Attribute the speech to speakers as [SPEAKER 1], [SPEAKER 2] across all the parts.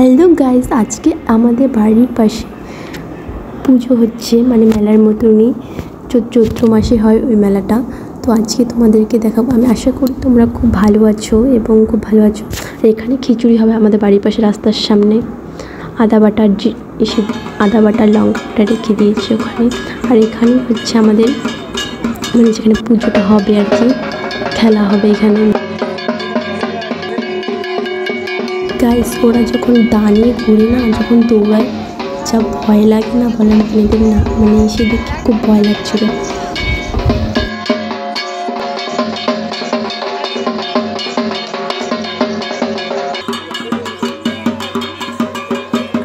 [SPEAKER 1] Hello guys, আজকে আমাদের বাড়ির পাশে পুজো হচ্ছে, মানে মেলার মতনই। চৈত্র মাসে হয় ওই মেলাটা। তো আজকে তোমাদেরকে দেখাবো। আমি আশা করি তোমরা খুব ভালো আছো এবং খুব ভালো আছো। আর এখানে খিচুড়ি হবে আমাদের বাড়ির পাশে রাস্তার সামনে। আদা বাটার লঙ্কাটা রেখে দিয়েছে ওখানে। আর এখানে হচ্ছে আমাদের মানে যেখানে পুজোটা হবে আর কি, খেলা হবে এখানে। গাইস, ওরা যখন দাঁড়িয়ে ঘুরে না, যখন দৌড়ায়, যা ভয় লাগে না বলার মেয়েদের না, মানে এসে দেখে খুব ভয় লাগছিল।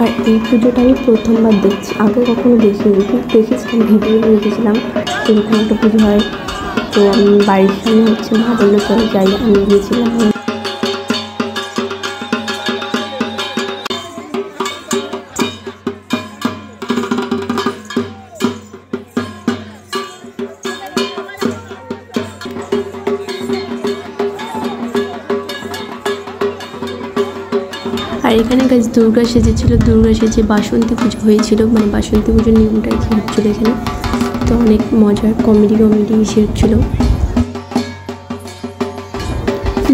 [SPEAKER 1] আর এই পুজোটা আমি প্রথমবার দেখছি, আগে কখনো দেখিনি, কিন্তু দেখেছিলাম, ভিডিও দেখেছিলাম এখানে একটা পুজো হয়। তো আমি বাড়ির সামনে হচ্ছে মা বললো চলে যাই, আমি গিয়েছিলাম। আর এখানে গাছ দুর্গা সেজেছিল, দুর্গা সেজে বাসন্তী পুজো হয়েছিল, মানে বাসন্তী পুজোর নিয়মটা কি হচ্ছিলো এখানে। তো অনেক মজার কমেডি এসে হচ্ছিলো।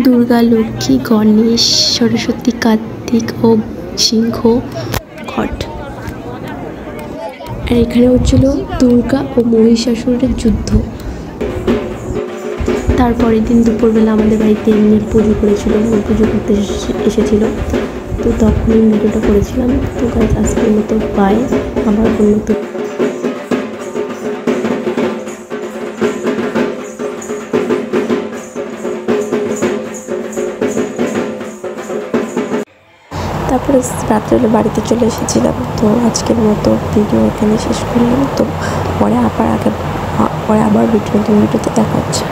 [SPEAKER 1] দুর্গা, লক্ষ্মী, গণেশ, সরস্বতী, কার্তিক ও সিংহ ঘট। আর এখানে হচ্ছিল দুর্গা ও মহিষাসুরের যুদ্ধ। তারপরের দিন দুপুরবেলা আমাদের বাড়িতে এমনি পুজো করেছিল, পুজো করতে এসেছিলো। তো তখনই ভিডিওটা করেছিলাম। তো গাইস, আজকের মতো বাই, আবার নতুন। তারপরে রাত্রেবেলা বাড়িতে চলে এসেছিলাম। তো আজকের মতো ভিডিও এখানে শেষ করলাম। তো পরে আবার নতুন ভিডিওতে দেখা হচ্ছে।